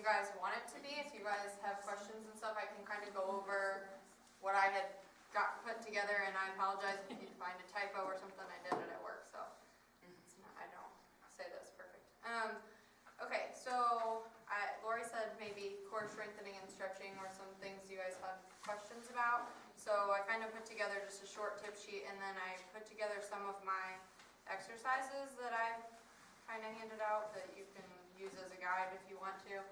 you guys want it to be. If you guys have questions and stuff, I can kind of go over what I had got put together, and I apologize if you find a typo or something. I did it at work, so it's not, I don't say this perfect. Okay, so Lori said maybe core strengthening and stretching were some things you guys had questions about. So I kind of put together just a short tip sheet, and then I put together some of my exercises that I kind of handed out that you can use as a guide if you want to.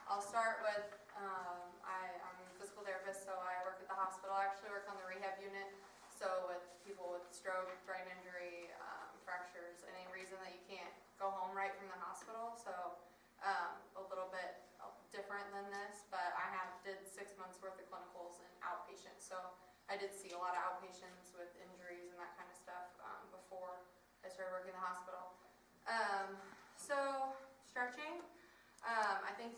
I'll start with, I'm a physical therapist, so I work at the hospital. I actually work on the rehab unit, so with people with stroke, brain injury, fractures, any reason that you can't go home right from the hospital. So a little bit different than this, but I did 6 months worth of clinicals in outpatient, so I did see a lot of outpatients with injuries and that kind of stuff before I started working in the hospital. So stretching, I think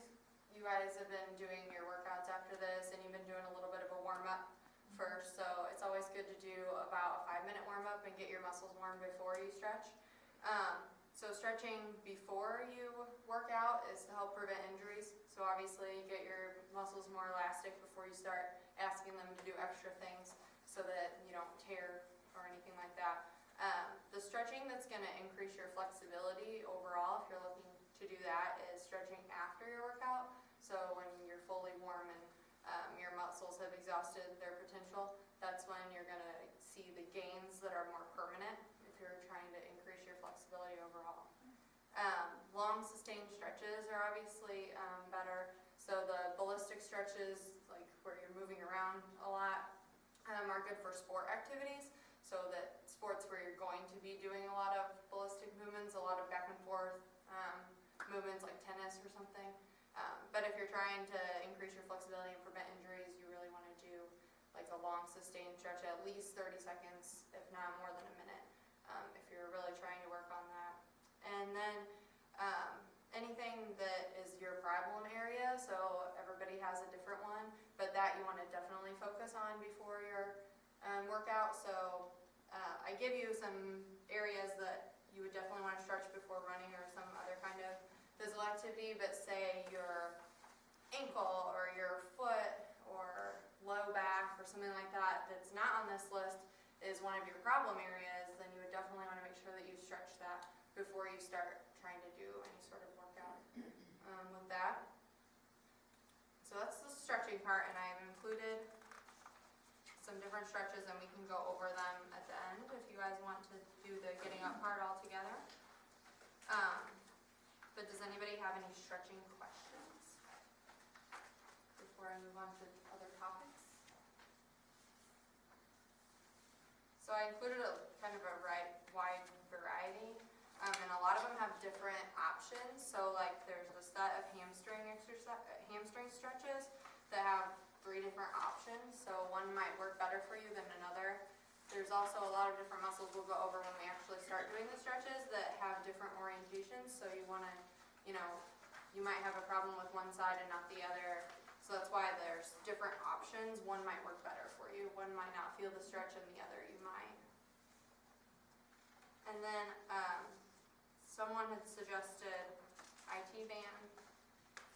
you guys have been doing your workouts after this, and you've been doing a little bit of a warm-up first, so it's always good to do about a 5-minute warm-up and get your muscles warm before you stretch. So stretching before you work out is to help prevent injuries. So obviously get your muscles more elastic before you start asking them to do extra things so that you don't tear or anything like that. The stretching that's going to increase your flexibility overall, if you're looking to do that, is stretching after your workout. So when you're fully warm and your muscles have exhausted their potential, that's when you're going to see the gains that are more permanent if you're trying to increase your flexibility overall. Long sustained stretches are obviously better. So the ballistic stretches, like where you're moving around a lot, are good for sport activities. So that sports where you're going to be doing a lot of ballistic movements, a lot of back and forth movements like tennis or something. But if you're trying to increase your flexibility and prevent injuries, you really want to do like a long sustained stretch, at least 30 seconds, if not more than a minute, if you're really trying to work on that. And then anything that is your problem area, so everybody has a different one, but that you want to definitely focus on before your workout. So I give you some areas that you would definitely want to stretch before running or some other kind of physical activity, but say your ankle or your foot or low back or something like that that's not on this list is one of your problem areas, then you would definitely want to make sure that you stretch that before you start trying to do any sort of workout with that. So that's the stretching part, and I've included some different stretches, and we can go over them at the end if you guys want to do the getting up part all together. But does anybody have any stretching questions before I move on to other topics? So I included a kind of a wide variety, and a lot of them have different options. So like there's a set of hamstring stretches that have 3 different options. So one might work better for you than another. There's also a lot of different muscles we'll go over when we actually start doing the stretches that have different orientations. So you want to, you might have a problem with one side and not the other. So that's why there's different options. One might work better for you. One might not feel the stretch, and the other you might. And then someone had suggested IT band.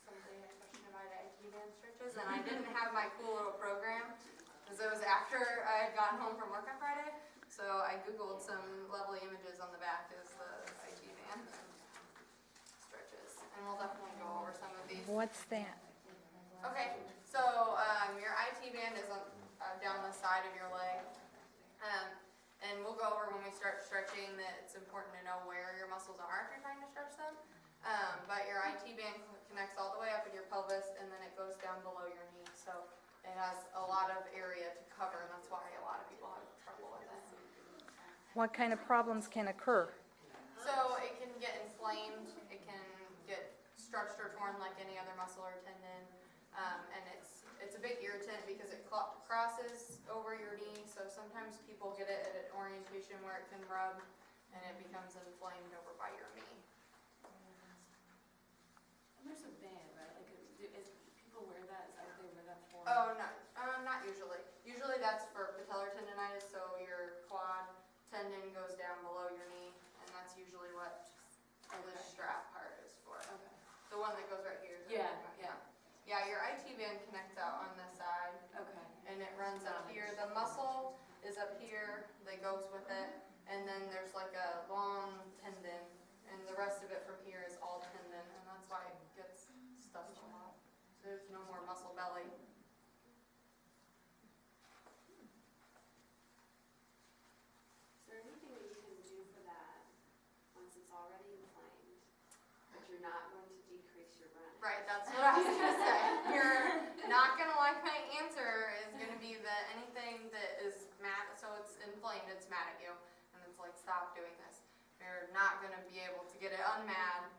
Somebody had a question about IT band stretches, and I didn't have my cool little program because it was after I had gotten home from work on Friday. So I Googled some lovely images on the back as the IT band stretches, and we'll definitely go over some of these. What's that? Okay, so your IT band is down the side of your leg, and we'll go over when we start stretching that it's important to know where your muscles are if you're trying to stretch them. But your IT band connects all the way up in your pelvis, and then it goes down below your knee. So it has a lot of area to cover, and that's why a lot of people have trouble with it. What kind of problems can occur? So it can get inflamed, it can get stretched or torn like any other muscle or tendon, and it's a big irritant because it crosses over your knee. So sometimes people get it at an orientation where it can rub, and it becomes inflamed over by your knee. And there's a band, right? Like, is people wear that? Is that what they wear that for? Oh, no, not usually. Usually that's for patellar tendonitis, so your quad tendon goes down below your knee, and that's usually what the strap part is for. Okay. The the one that goes right here. Yeah, yeah. Yeah, your IT band connects out on this side, Okay. and it runs up here. The muscle is up here that goes with it, and then there's like a long tendon, and the rest of it from here is all tendon, and that's why it gets stuck a lot. There's no more muscle belly. Is there anything that you can do for that once it's already inflamed, but you're not going to decrease your run? Right, that's what I was gonna say. You're not gonna like my answer is gonna be that anything that is mad, so it's inflamed, it's mad at you, and it's like, stop doing this. You're not gonna be able to get it unmad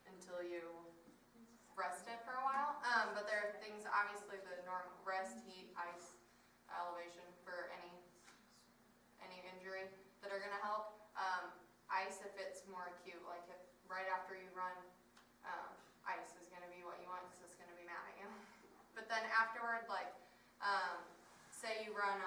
until you rest it for a while. But there are things, obviously the normal rest, heat, ice, elevation for any injury that are gonna help. Ice if it's more acute, like if right after you run, ice is gonna be what you want because it's gonna be mad at you. But then afterward, like, say you run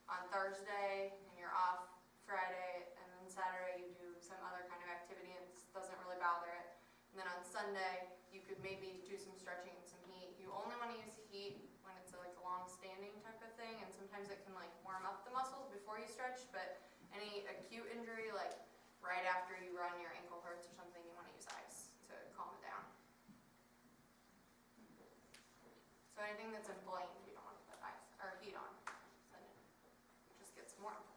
on Thursday and you're off Friday, and then Saturday you do some other kind of activity and it doesn't really bother it. And then on Sunday, you could maybe do some stretching and some heat. You only want to use heat when it's like a long-standing type of thing, and sometimes it can like warm up the muscles before you stretch, but any acute injury, like right after you run, your ankle hurts or something, you want to use ice to calm it down. So anything that's inflamed, you don't want to put ice or heat on, then it just gets more inflamed.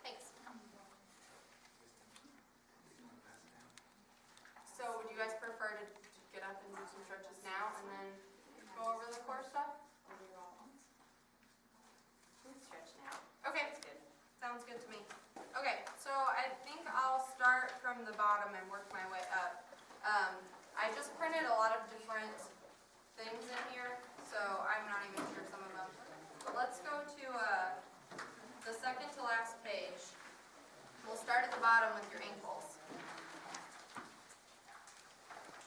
Thanks. So would you guys prefer to get up and do some stretches now and then go over the core stuff? Stretch now. Okay, That's good. sounds good to me. Okay, so I think I'll start from the bottom and work my way up. I just printed a lot of different things in here, so I'm not even sure some of them. But let's go to the second to last page. We'll start at the bottom with your ankles.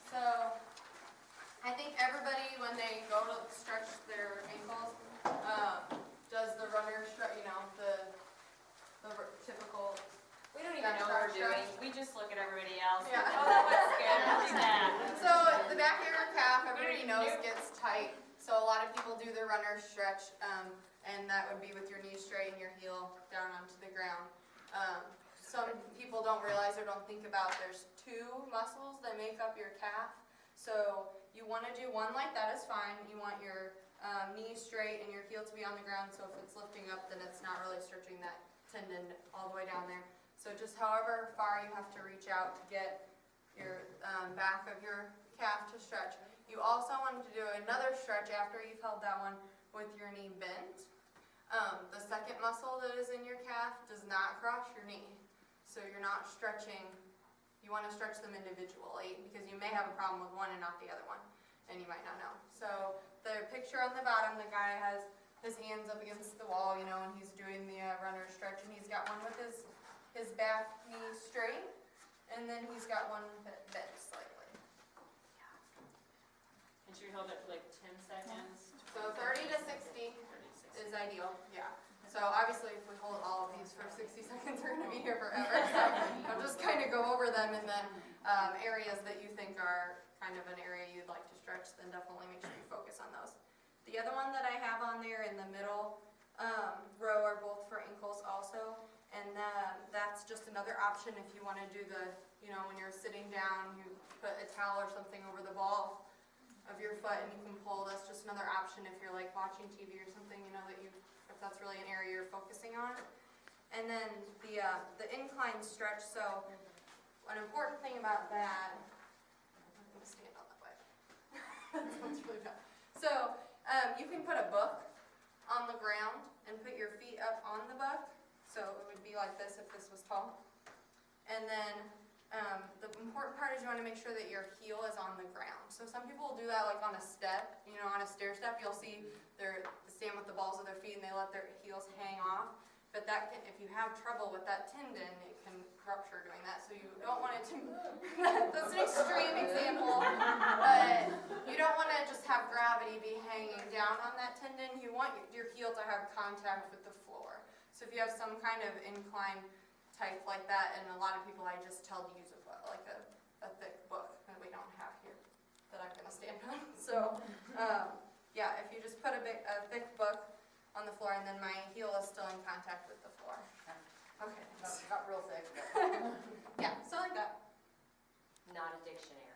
So I think everybody, when they go to stretch their ankles, does the runner stretch, you know, the typical. We don't even know what we're doing. We just look at everybody else. Yeah. Oh, that was good. We'll do that. So the back of your calf, everybody knows, gets tight. So a lot of people do the runner stretch, and that would be with your knee straight and your heel down onto the ground. Some people don't realize or don't think about there's two muscles that make up your calf. So you want to do one like that is fine. You want your knee straight and your heel to be on the ground. So if it's lifting up, then it's not really stretching that tendon all the way down there. So just however far you have to reach out to get your back of your calf to stretch. You also want to do another stretch after you've held that one with your knee bent. The second muscle that is in your calf does not cross your knee. So you're not stretching. You want to stretch them individually because you may have a problem with one and not the other one, and you might not know. So the picture on the bottom, the guy has his hands up against the wall, you know, and he's doing the runner stretch, and he's got one with his back knee straight, and then he's got one bent slightly. And should we hold it for like 10 seconds? So 30 to 60 is ideal, yeah. So obviously if we hold all of these for 60 seconds, we're going to be here forever. So I'll just kind of go over them, and then areas that you think are kind of an area you'd like to stretch, then definitely make sure you focus on those. The other one that I have on there in the middle row are both for ankles also, and that's just another option if you want to do the, you know, when you're sitting down, you put a towel or something over the ball of your foot and you can pull. That's just another option if you're like watching TV or something, you know, that you, if that's really an area you're focusing on. And then the incline stretch, so an important thing about that, I'm going to stand on that way. That sounds really bad. So you can put a book on the ground and put your feet up on the book. So it would be like this if this was tall. And then the important part is you want to make sure that your heel is on the ground. So some people will do that like on a step, you know, on a stair step. You'll see they stand with the balls of their feet and they let their heels hang off. But that can, if you have trouble with that tendon, it can rupture doing that. So you don't want it to, that's an extreme example, but you don't want to just have gravity be hanging down down on that tendon, you want your heel to have contact with the floor. So if you have some kind of incline type like that, and a lot of people I just tell to use a thick book that we don't have here that I'm gonna stand on. So, yeah, if you just put a thick book on the floor and then my heel is still in contact with the floor. Okay. Not real thick, but Yeah, so like that. not a dictionary.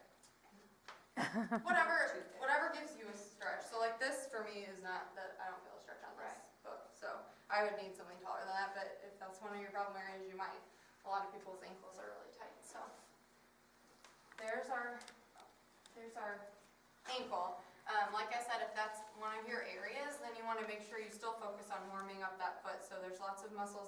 Whatever gives you a stretch. So like this for me is not that I don't feel a stretch on this book. So I would need something taller than that, but if that's one of your problem areas, you might. A lot of people's ankles are really tight. So there's our ankle. Like I said, if that's one of your areas, then you want to make sure you still focus on warming up that foot. So there's lots of muscles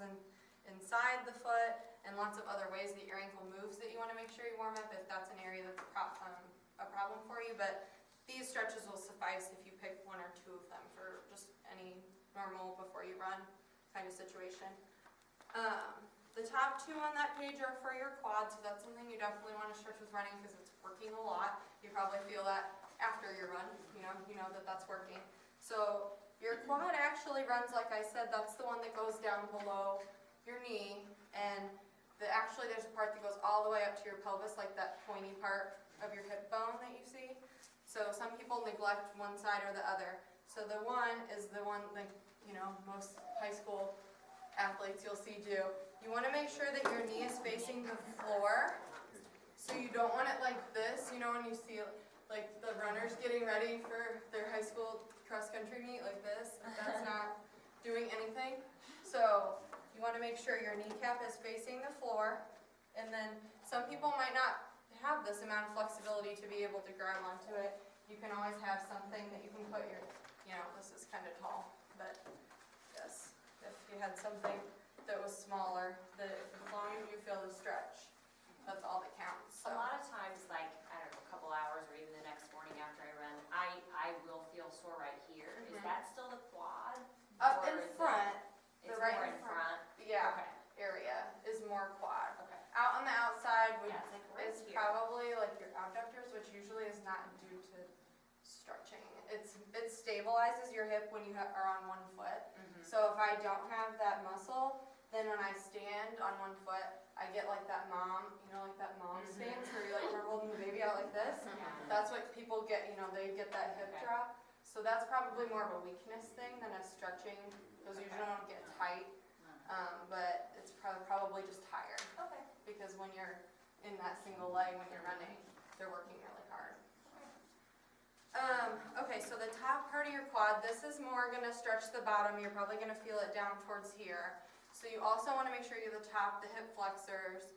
inside the foot and lots of other ways that your ankle moves that you want to make sure you warm up if that's an area that's a problem for you. But these stretches will suffice if you pick one or two of them for just any normal before you run kind of situation. The top two on that page are for your quad, so that's something you definitely want to stretch with running because it's working a lot. You probably feel that after your run, you know that that's working. So your quad actually runs, like I said, that's the one that goes down below your knee, and actually there's a part that goes all the way up to your pelvis, like that pointy part of your hip bone that you see. So some people neglect one side or the other. So the one is the one that, most high school athletes you'll see do. You want to make sure that your knee is facing the floor. So you don't want it like this, when you see like the runners getting ready for their high school cross country meet like this. That's not doing anything. So you want to make sure your kneecap is facing the floor. And then some people might not have this amount of flexibility to be able to grab onto it. You can always have something that you can put your, this is kind of tall, but yes, if you had something that was smaller, that as long as you feel the stretch, that's all that counts. So. A lot of times, like, I don't know, a couple hours or even the next morning after I run, I will feel sore right here. Is that still the quad? Up Or in is front, It's the right more in in front? yeah, Okay, area is more quad. okay. Out on the outside Yeah, it's like right is here. probably like your abductors, which usually is not due to stretching. It stabilizes your hip when you are on one foot. Mhm. So if I don't have that muscle, then when I stand on one foot, I get like that mom, like that mom Mhm. stance where you're holding the baby out like this. Yeah. That's what people get, they get that hip Okay. drop. So that's probably more of a weakness thing than a stretching. Those usually don't get tight, but it's probably just tired. Okay. Because when you're in that single leg, when you're running, they're working really hard. Okay, so the top part of your quad, this is more gonna stretch the bottom. You're probably gonna feel it down towards here. So you also wanna make sure you're the top, the hip flexors,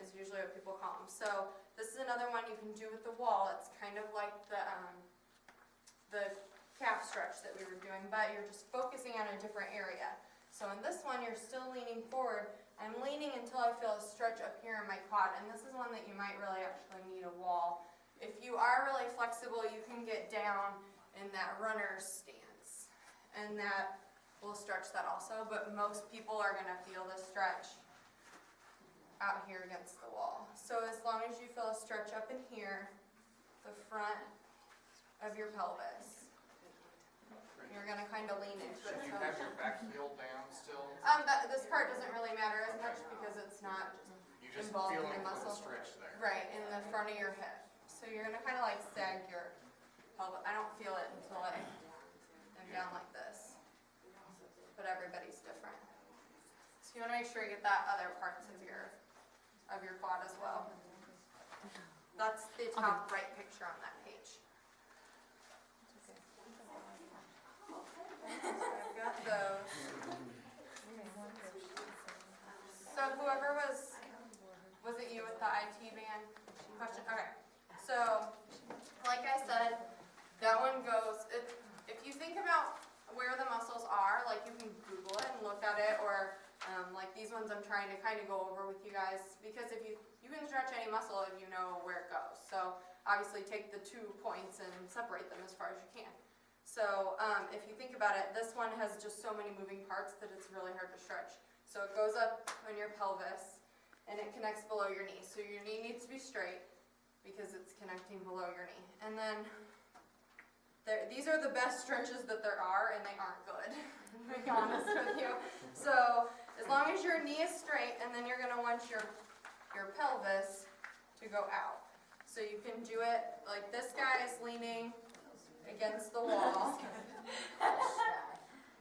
is usually what people call them. So this is another one you can do with the wall. It's kind of like the calf stretch that we were doing, but you're just focusing on a different area. So in this one, you're still leaning forward. I'm leaning until I feel a stretch up here in my quad, and this is one that you might really actually need a wall. If you are really flexible, you can get down in that runner's stance, and that will stretch that also, but most people are gonna feel the stretch out here against the wall. So as long as you feel a stretch up in here, the front of your pelvis, you're gonna kind of lean into it. Should you have your back heel down still? This part doesn't really matter as much because it's not You just involved feel in the like a little muscle. stretch there. Right, in the front of your hip. So you're gonna kind of like sag your pelvis. I don't feel it until I am down like this. But everybody's different. So you wanna make sure you get that other parts of your quad as well. That's the top right picture on that page. So I've got those. So whoever was it you with the IT band question? Okay. So, like I said, that one goes, if you think about where the muscles are, like you can Google it and look at it, or like these ones I'm trying to kind of go over with you guys, because if you can stretch any muscle if you know where it goes. So obviously take the 2 points and separate them as far as you can. So if you think about it, this one has just so many moving parts that it's really hard to stretch. So it goes up on your pelvis and it connects below your knee. So your knee needs to be straight because it's connecting below your knee. And then these are the best stretches that there are, and they aren't good, to be honest with you. So as long as your knee is straight, and then you're gonna want your pelvis to go out. So you can do it like this guy is leaning against the wall.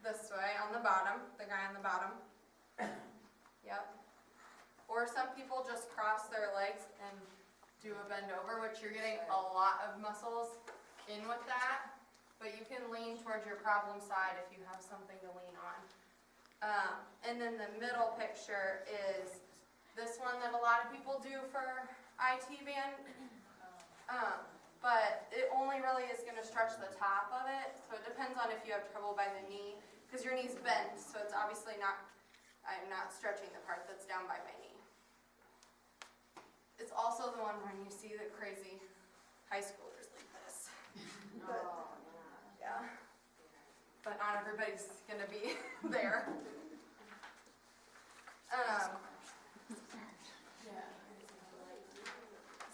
This way on the bottom, the guy on the bottom. Yep. Or some people just cross their legs and do a bend over, which you're getting a lot of muscles in with that. But you can lean towards your problem side if you have something to lean on. And then the middle picture is this one that a lot of people do for IT band. But it only really is going to stretch the top of it. So it depends on if you have trouble by the knee, because your knee's bent. So it's obviously not, I'm not stretching the part that's down by my knee. It's also the one when you see the crazy high schoolers like this. But, yeah. But not everybody's going to be there.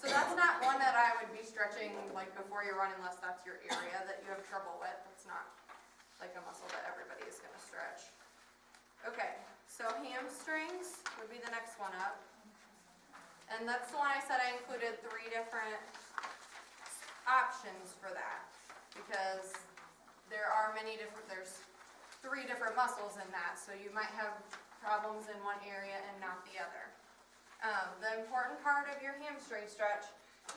So that's not one that I would be stretching like before you run unless that's your area that you have trouble with. It's not like a muscle that everybody is going to stretch. Okay, so hamstrings would be the next one up. And that's the one I said I included 3 different options for that, because there are there's 3 different muscles in that, so you might have problems in one area and not the other. The important part of your hamstring stretch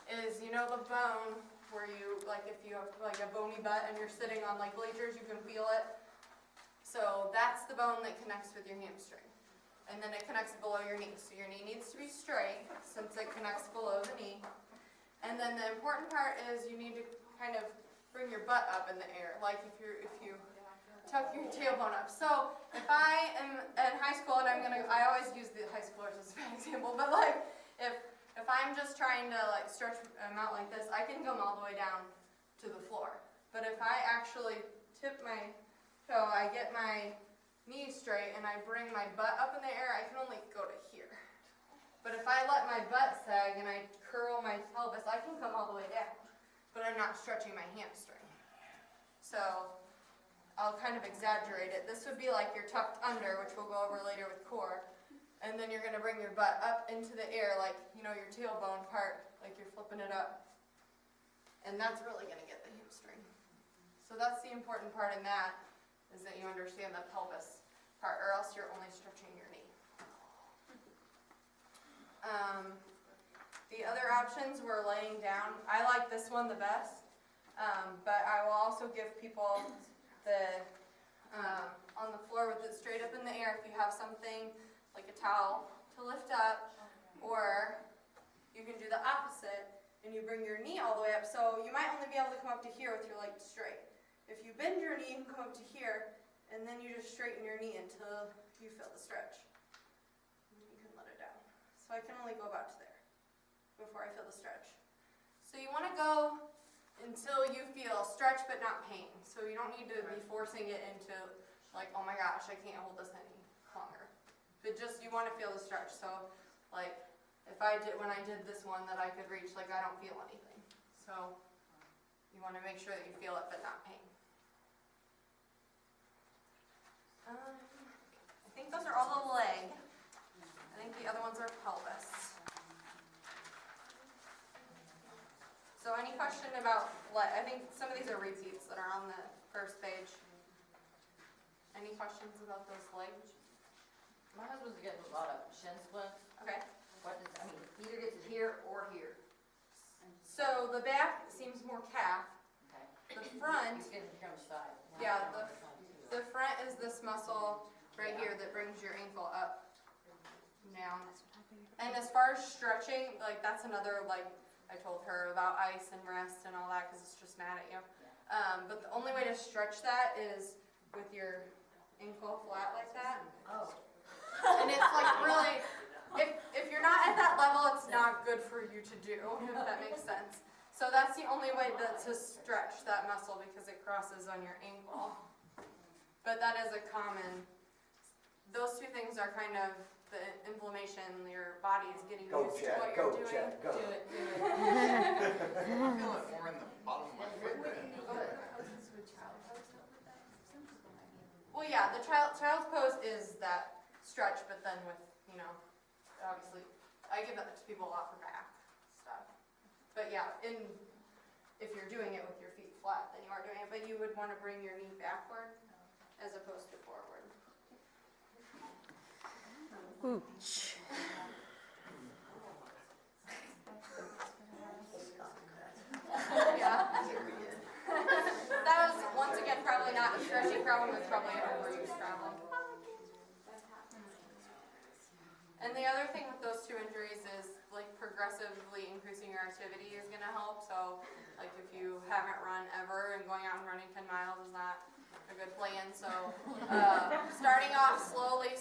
is, you know, the bone where you, like if you have like a bony butt and you're sitting on like bleachers, you can feel it. So that's the bone that connects with your hamstring. And then it connects below your knee. So your knee needs to be straight since it connects below the knee. And then the important part is you need to kind of bring your butt up in the air, like if you tuck your tailbone up. So if I am in high school and I always use the high schoolers as an example, but like if I'm just trying to like stretch them out like this, I can come all the way down to the floor. But if I actually tip my toe, I get my knee straight and I bring my butt up in the air, I can only go to here. But if I let my butt sag and I curl my pelvis, I can come all the way down. But I'm not stretching my hamstring. So I'll kind of exaggerate it. This would be like you're tucked under, which we'll go over later with core. And then you're going to bring your butt up into the air like, you know, your tailbone part, like you're flipping it up. And that's really going to get the hamstring. So that's the important part in that, is that you understand the pelvis part, or else you're only stretching your knee. The other options were laying down. I like this one the best, but I will also give people on the floor with it straight up in the air if you have something like a towel to lift up, or you can do the opposite and you bring your knee all the way up. So you might only be able to come up to here with your leg straight. If you bend your knee, you can come up to here, and then you just straighten your knee until you feel the stretch. And you can let it down. So I can only go about to there before I feel the stretch. So you want to go until you feel stretch but not pain. So you don't need to be forcing it into like, oh my gosh, I can't hold this any longer. But just, you want to feel the stretch. So like when I did this one that I could reach, like I don't feel anything. So you want to make sure that you feel it but not pain. I think those are all the leg. I think the other ones are pelvis. So any question about leg? I think some of these are repeats that are on the first page. Any questions about those legs? My husband's getting a lot of shin splints. Okay. What does, I mean, either gets it here or here. So the back seems more calf. Okay. The front, He's getting it from the side. yeah, the front is this muscle right here that brings your ankle up, down. And as far as stretching, like that's another, like I told her about ice and rest and all that because it's just mad at you. But the only way to stretch that is with your ankle flat like that. Oh. And it's like really, if you're not at that level, it's not good for you to do, if that makes sense. So that's the only way to stretch that muscle because it crosses on your ankle. But that is a common, those two things are kind of the inflammation, your body is getting used to what you're doing. I feel it more in the bottom of my foot than Well, yeah, the child's pose is that stretch, but then with, you know, obviously, I give that to people a lot for back stuff. But yeah, if you're doing it with your feet flat, then you are doing it, but you would want to bring your knee backward as opposed to forward. Ooh. Yeah. That was, once again, probably not a stretching problem, it's probably an overuse problem. And the other thing with those two injuries is like progressively increasing your activity is gonna help. So like if you haven't run ever and going out and running 10 miles is not a good plan. So starting off slowly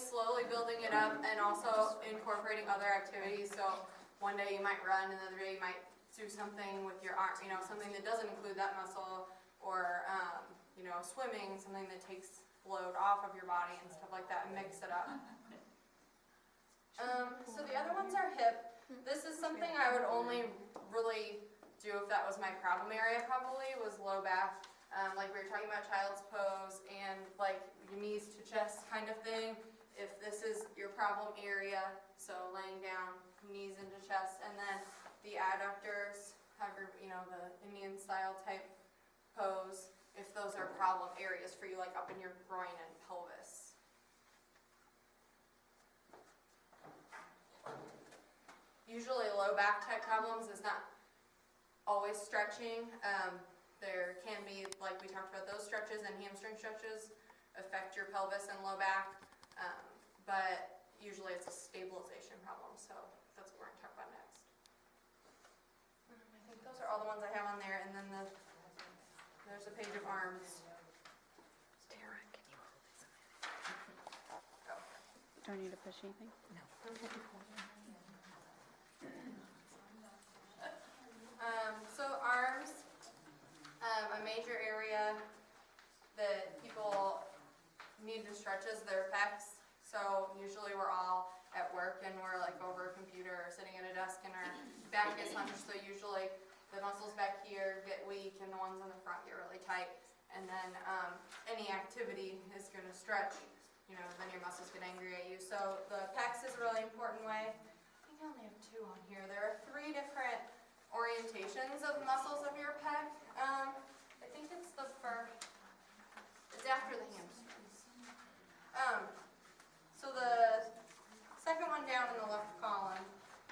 building it up and also incorporating other activities. So one day you might run, another day you might do something with your arm, you know, something that doesn't include that muscle, or you know, swimming, something that takes load off of your body and stuff like that, and mix it up. So the other ones are hip. This is something I would only really do if that was my problem area, probably, was low back. Like we were talking about child's pose and like your knees to chest kind of thing. If this is your problem area, so laying down, knees into chest, and then the adductors, have your, you know, the Indian style type pose, if those are problem areas for you, like up in your groin and pelvis. Usually low back type problems is not always stretching. There can be, like we talked about, those stretches and hamstring stretches affect your pelvis and low back, but usually it's a stabilization problem, so that's what we're going to talk about next. I think those are all the ones I have on there, and then there's a page of arms. Tara, can you hold this a minute? Do I need to push anything? So arms, a major area that people need to stretch is their pecs. So usually we're all at work and we're like over a computer or sitting at a desk and our back gets hunched. So usually the muscles back here get weak and the ones on the front get really tight. And then any activity is going to stretch, you know, then your muscles get angry at you. So the pecs is a really important way. I think I only have 2 on here. There are 3 different orientations of muscles of your pec. I think it's the first, it's after the hamstrings. So the second one down in the left column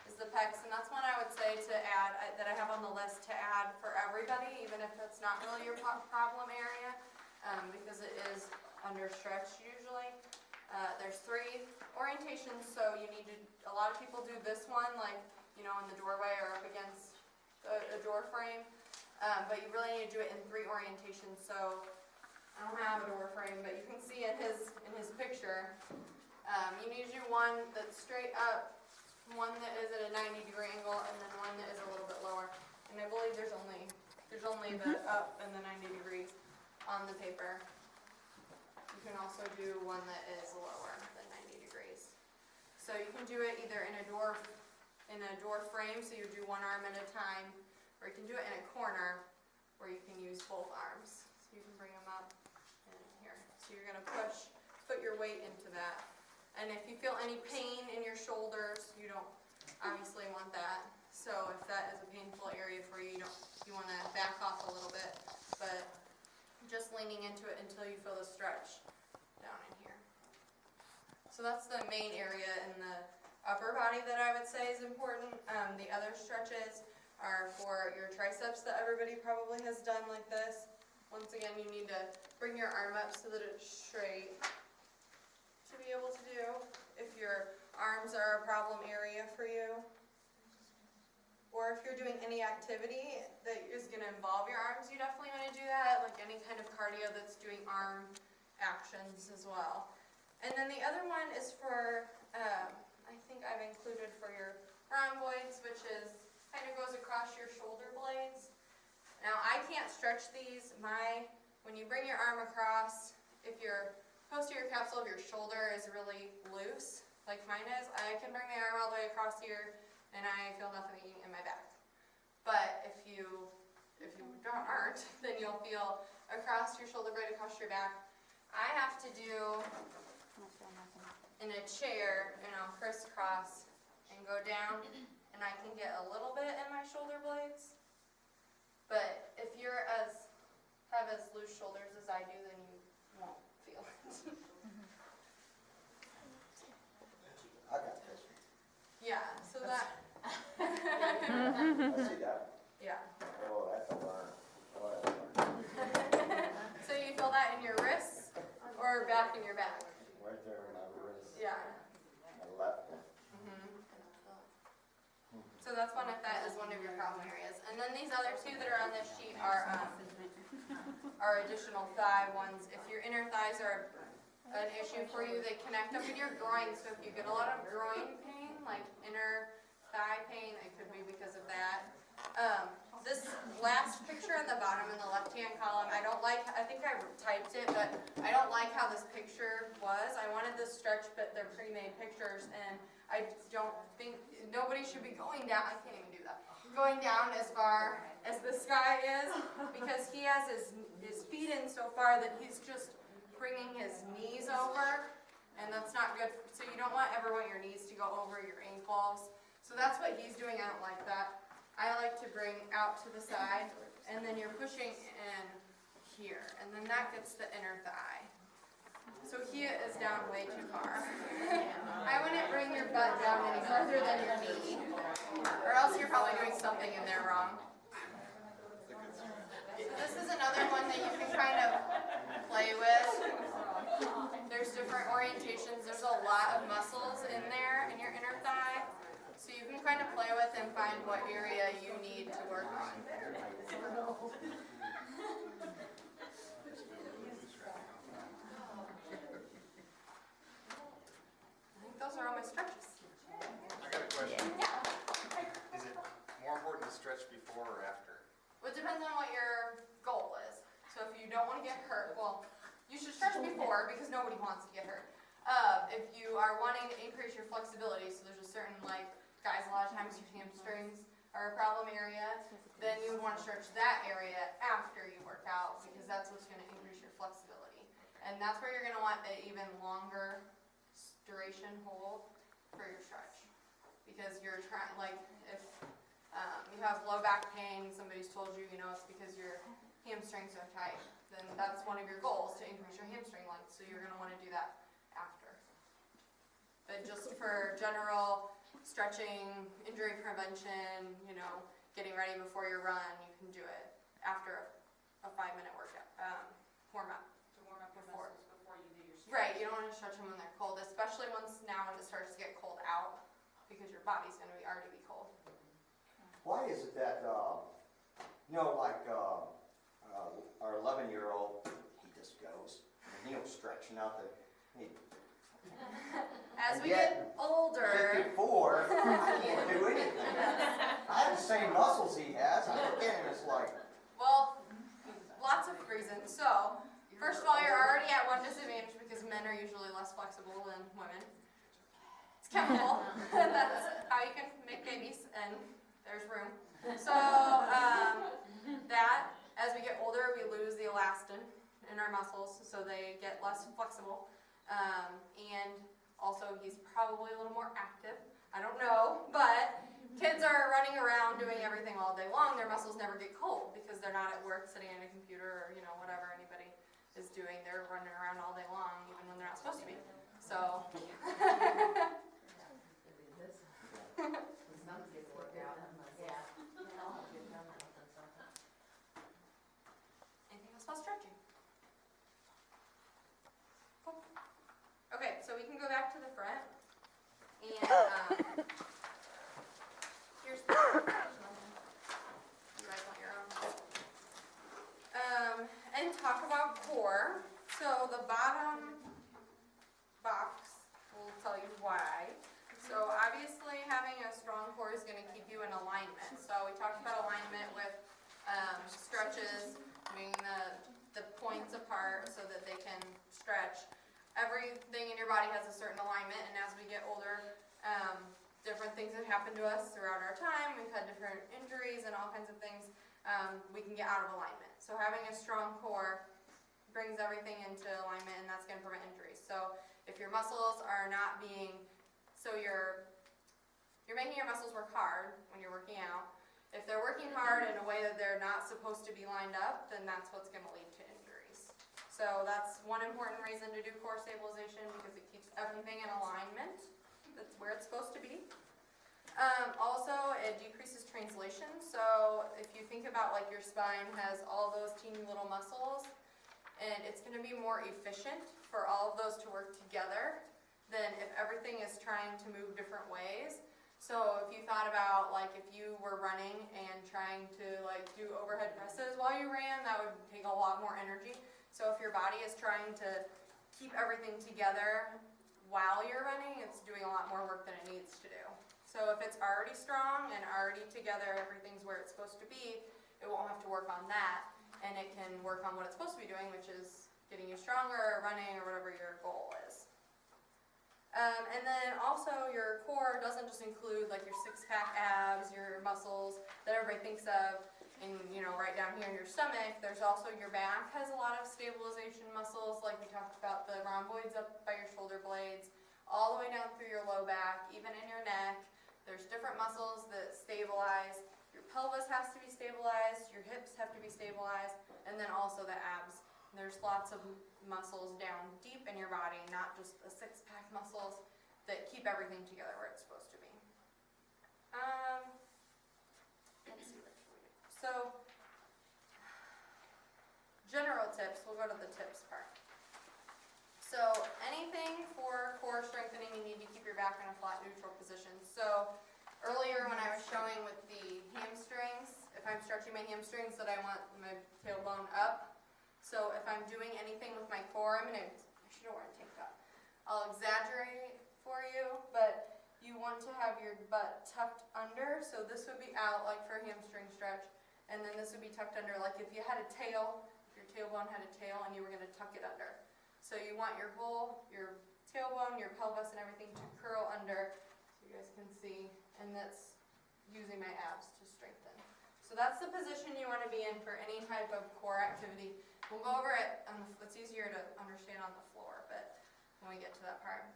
is the pecs, and that's one I would say to add, that I have on the list to add for everybody, even if it's not really your problem area, because it is understretched usually. There's 3 orientations, so you need to, a lot of people do this one, like, you know, in the doorway or up against a door frame, but you really need to do it in 3 orientations. So I don't have a door frame, but you can see in his picture, you need to do one that's straight up, one that is at a 90-degree angle, and then one that is a little bit lower. And I believe there's only the up and the 90 degrees on the paper. You can also do one that is lower than 90 degrees. So you can do it either in a door frame, so you do one arm at a time, or you can do it in a corner where you can use both arms. So you can bring them up and here. So you're going to put your weight into that. And if you feel any pain in your shoulders, you don't obviously want that. So if that is a painful area for you, you want to back off a little bit, but just leaning into it until you feel the stretch down in here. So that's the main area in the upper body that I would say is important. The other stretches are for your triceps that everybody probably has done like this. Once again, you need to bring your arm up so that it's straight to be able to do. If your arms are a problem area for you, or if you're doing any activity that is going to involve your arms, you definitely want to do that, like any kind of cardio that's doing arm actions as well. And then the other one is for, I think I've included for your rhomboids, which is kind of goes across your shoulder blades. Now I can't stretch these. When you bring your arm across, if your posterior capsule of your shoulder is really loose, like mine is, I can bring my arm all the way across here and I feel nothing in my back. But if you aren't, then you'll feel across your shoulder blade, across your back, I have to do in a chair, crisscross and go down, and I can get a little bit in my shoulder blades. But if have as loose shoulders as I do, then you won't feel it. I got this. Yeah, so that, I see that. yeah. Oh, that's a learn. Oh, that's a learn. So you feel that in your wrists or back in your back? Right there in my wrist. Yeah. My left one. So that's one if that is one of your problem areas. And then these other two that are on this sheet are additional thigh ones. If your inner thighs are an issue for you, they connect up in your groin. So if you get a lot of groin pain, like inner thigh pain, it could be because of that. This last picture on the bottom in the left-hand column, I think I typed it, but I don't like how this picture was. I wanted this stretch, but they're pre-made pictures, and I don't think, nobody should be going down, I can't even do that, going down as far as this guy is, because he has his feet in so far that he's just bringing his knees over, and that's not good. So you don't ever want your knees to go over your ankles. So that's what he's doing. I don't like that. I like to bring out to the side, and then you're pushing in here, and then that gets the inner thigh. So he is down way too far. I wouldn't bring your butt down any further than your knee, or else you're probably doing something in there wrong. This is another one that you can kind of play with. There's different orientations. There's a lot of muscles in there in your inner thigh. So you can kind of play with and find what area you need to work on. I think those are all my stretches. I got a question. Is it more important to stretch before or after? Well, it depends on what your goal is. So if you don't want to get hurt, well, you should stretch before because nobody wants to get hurt. If you are wanting to increase your flexibility, so there's a certain, guys, a lot of times your hamstrings are a problem area, then you would want to stretch that area after you work out because that's what's going to increase your flexibility. And that's where you're going to want an even longer duration hold for your stretch. Because you're trying, if you have low back pain, somebody's told you, it's because your hamstrings are tight, then that's one of your goals, to increase your hamstring length. So you're going to want to do that after. But just for general stretching, injury prevention, getting ready before your run, you can do it after a 5-minute workout, warm up. To warm up your muscles before you do your stretch. Right, you don't want to stretch them when they're cold, especially when it starts to get cold out, because your body's going to already be cold. Why is it that, our 11-year-old, he just goes, and he'll stretch nothing. As we get older, 54, I can't do anything. I have the same muscles he has. I look at him, it's like, well, lots of reasons. So, first of all, you're already at one disadvantage because men are usually less flexible than women. It's chemical. That's how you can make babies, and there's room. So, that, as we get older, we lose the elastin in our muscles, so they get less flexible. And also, he's probably a little more active. I don't know, but kids are running around doing everything all day long. Their muscles never get cold because they're not at work sitting at a computer or, whatever anybody is doing. They're running around all day long, even when they're not supposed to be. So, anything else about stretching? Cool. Okay, so we can go back to the front. And here's the you guys want your own. And talk about core. So the bottom box will tell you why. So obviously having a strong core is going to keep you in alignment. So we talked about alignment with stretches, moving the points apart so that they can stretch. Everything in your body has a certain alignment, and as we get older, different things have happened to us throughout our time. We've had different injuries and all kinds of things. We can get out of alignment. So having a strong core brings everything into alignment, and that's gonna prevent injuries. So if your muscles are not being, so you're making your muscles work hard when you're working out. If they're working hard in a way that they're not supposed to be lined up, then that's what's gonna lead to injuries. So that's one important reason to do core stabilization, because it keeps everything in alignment. That's where it's supposed to be. Also, it decreases translation. So if you think about like your spine has all those teeny little muscles, and it's going to be more efficient for all of those to work together than if everything is trying to move different ways. So if you thought about like if you were running and trying to like do overhead presses while you ran, that would take a lot more energy. So if your body is trying to keep everything together while you're running, it's doing a lot more work than it needs to do. So if it's already strong and already together, everything's where it's supposed to be, it won't have to work on that, and it can work on what it's supposed to be doing, which is getting you stronger, or running, or whatever your goal is. And then also your core doesn't just include like your six-pack abs, your muscles that everybody thinks of, and right down here in your stomach. There's also your back has a lot of stabilization muscles, like we talked about the rhomboids up by your shoulder blades, all the way down through your low back, even in your neck. There's different muscles that stabilize. Your pelvis has to be stabilized, your hips have to be stabilized, and then also the abs. And there's lots of muscles down deep in your body, not just the six-pack muscles that keep everything together where it's supposed to be. Let's see, so general tips, we'll go to the tips part. So anything for core strengthening, you need to keep your back in a flat neutral position. So earlier when I was showing with the hamstrings, if I'm stretching my hamstrings, that I want my tailbone up. So if I'm doing anything with my core, I should have worn a tank top. I'll exaggerate for you, but you want to have your butt tucked under. So this would be out like for a hamstring stretch, and then this would be tucked under like if you had a tail, if your tailbone had a tail and you were going to tuck it under. So you want your tailbone, your pelvis, and everything to curl under, so you guys can see, and that's using my abs to strengthen. So that's the position you want to be in for any type of core activity. We'll go over it, it's easier to understand on the floor, but when we get to that part.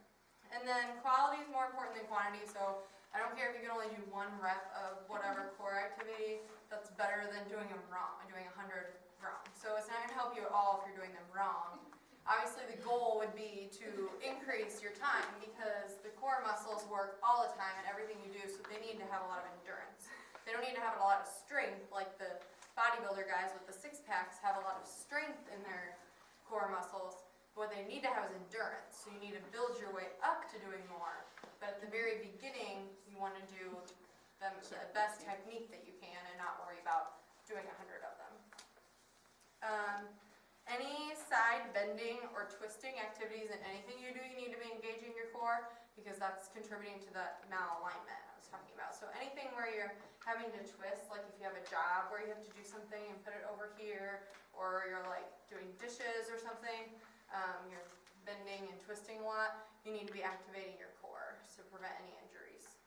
And then quality is more important than quantity, so I don't care if you can only do 1 rep of whatever core activity, that's better than doing them wrong, doing 100 wrong. So it's not going to help you at all if you're doing them wrong. Obviously the goal would be to increase your time, because the core muscles work all the time in everything you do, so they need to have a lot of endurance. They don't need to have a lot of strength like the bodybuilder guys with the six-packs have a lot of strength in their core muscles. What they need to have is endurance, so you need to build your way up to doing more. But at the very beginning, you want to do them the best technique that you can and not worry about doing 100 of them. Any side bending or twisting activities in anything you do, you need to be engaging your core, because that's contributing to that malalignment I was talking about. So anything where you're having to twist, like if you have a job where you have to do something and put it over here, or you're like doing dishes or something, you're bending and twisting a lot, you need to be activating your core to prevent any injuries.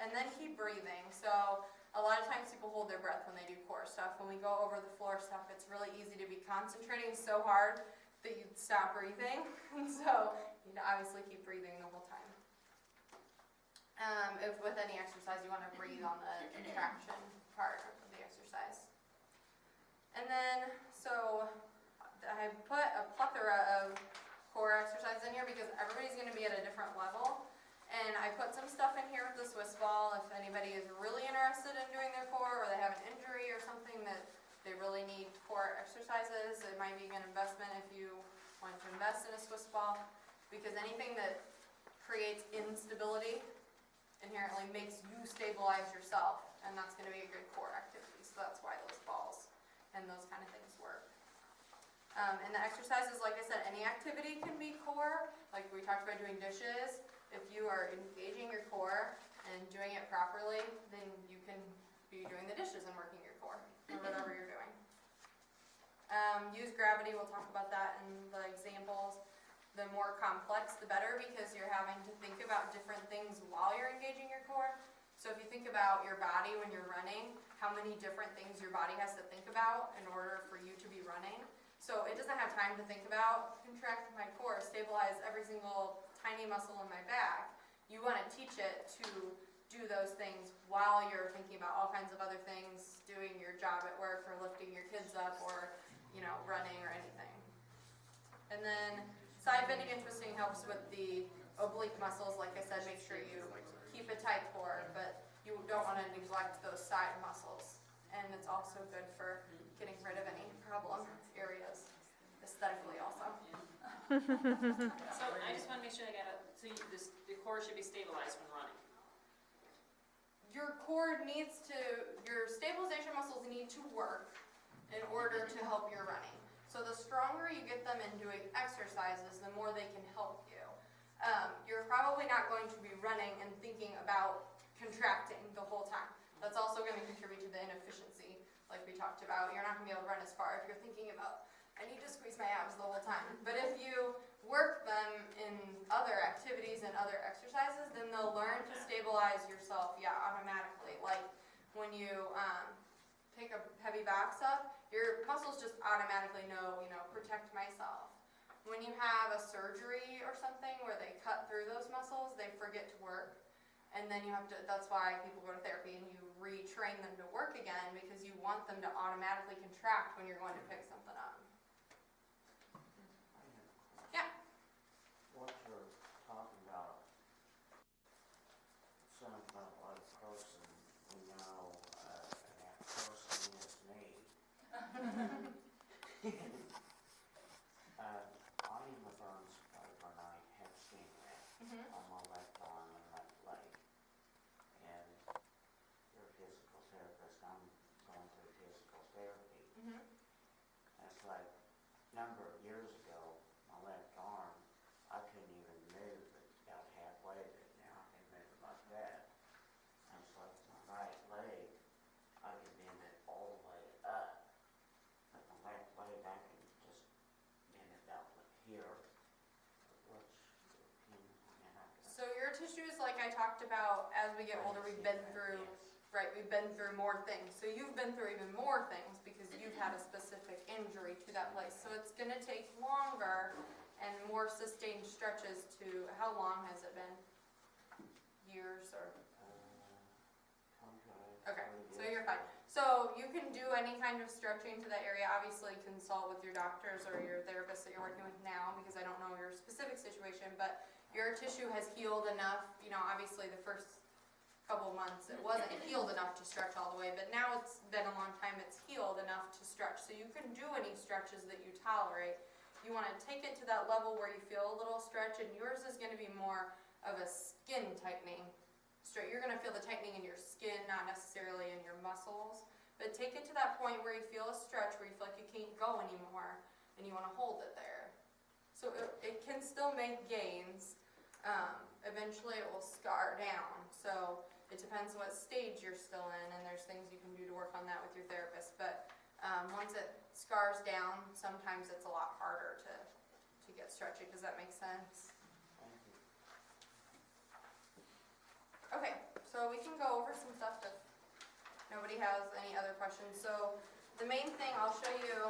And then keep breathing. So a lot of times people hold their breath when they do core stuff. When we go over the floor stuff, it's really easy to be concentrating so hard that you stop breathing. So you need to obviously keep breathing the whole time. If with any exercise you want to breathe on the contraction part of the exercise. And then, so I put a plethora of core exercises in here because everybody's going to be at a different level. And I put some stuff in here with the Swiss ball if anybody is really interested in doing their core, or they have an injury or something that they really need core exercises. It might be an investment if you want to invest in a Swiss ball, because anything that creates instability inherently makes you stabilize yourself, and that's going to be a good core activity. So that's why those balls and those kind of things work. And the exercises, like I said, any activity can be core. Like we talked about doing dishes. If you are engaging your core and doing it properly, then you can be doing the dishes and working your core, or whatever you're doing. Use gravity, we'll talk about that in the examples. The more complex, the better, because you're having to think about different things while you're engaging your core. So if you think about your body when you're running, how many different things your body has to think about in order for you to be running. So it doesn't have time to think about contract my core, stabilize every single tiny muscle in my back. You want to teach it to do those things while you're thinking about all kinds of other things, doing your job at work or lifting your kids up or, you know, running or anything. And then side bending and twisting helps with the oblique muscles. Like I said, make sure you keep a tight core, but you don't want to neglect those side muscles. And it's also good for getting rid of any problem areas, aesthetically also. So I just wanna make sure I got it, so the core should be stabilized when running. Your core needs to, your stabilization muscles need to work in order to help your running. So the stronger you get them in doing exercises, the more they can help you. You're probably not going to be running and thinking about contracting the whole time. That's also going to contribute to the inefficiency, like we talked about. You're not going to be able to run as far if you're thinking about, I need to squeeze my abs the whole time. But if you work them in other activities and other exercises, then they'll learn to stabilize yourself, automatically. Like when you pick a heavy box up, your muscles just automatically know, protect myself. When you have a surgery or something where they cut through those muscles, they forget to work. And then you have to, that's why people go to therapy and you retrain them to work again, because you want them to automatically contract when you're going to pick something up. Yeah. What you're talking about sounds about like a person we know, and that person is me. I am a burn survivor and I have seen that on my left arm and left leg. And you're a physical therapist, I'm going through physical therapy. That's like a number of years ago, my left arm, I couldn't even move it about halfway of it. Now I can move it like that. And it's like my right leg, I can bend it all the way up. But my left leg, I can just bend it about here. What's your opinion on that? So your tissues, like I talked about, as we get older, we've been through, right, we've been through more things. So you've been through even more things because you've had a specific injury to that place. So it's gonna take longer and more sustained stretches to, how long has it been? Years or? Okay, so you're fine. So you can do any kind of stretching to that area. Obviously consult with your doctors or your therapist that you're working with now, because I don't know your specific situation, but your tissue has healed enough. Obviously the first couple of months it wasn't healed enough to stretch all the way, but now it's been a long time, it's healed enough to stretch. So you can do any stretches that you tolerate. You want to take it to that level where you feel a little stretch, and yours is going to be more of a skin tightening stretch. You're going to feel the tightening in your skin, not necessarily in your muscles, but take it to that point where you feel a stretch, where you feel like you can't go anymore, and you want to hold it there. So it can still make gains. Eventually it will scar down. So it depends what stage you're still in, and there's things you can do to work on that with your therapist. But once it scars down, sometimes it's a lot harder to get stretchy. Does that make sense? Okay, so we can go over some stuff if nobody has any other questions. So the main thing I'll show you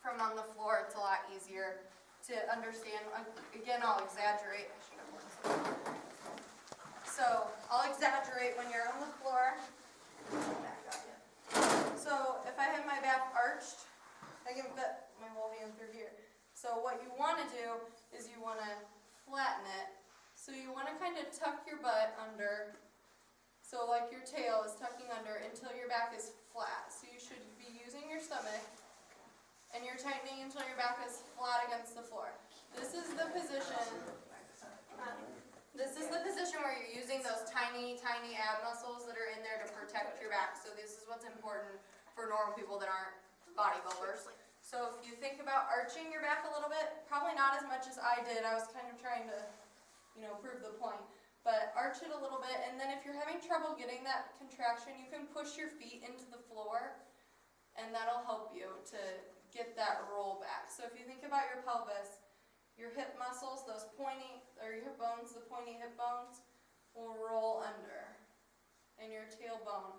from on the floor, it's a lot easier to understand. Again, I'll exaggerate. I should have worn some. So I'll exaggerate when you're on the floor. So if I have my back arched, I can fit my whole hand through here. So what you want to do is you want to flatten it. So you want to kind of tuck your butt under. So like your tail is tucking under until your back is flat. So you should be using your stomach, and you're tightening until your back is flat against the floor. This is the position. This is the position where you're using those tiny, tiny ab muscles that are in there to protect your back. So this is what's important for normal people that aren't bodybuilders. So if you think about arching your back a little bit, probably not as much as I did. I was kind of trying to, prove the point. But arch it a little bit, and then if you're having trouble getting that contraction, you can push your feet into the floor, and that'll help you to get that roll back. So if you think about your pelvis, your hip muscles, those pointy, or your hip bones, the pointy hip bones, will roll under, and your tailbone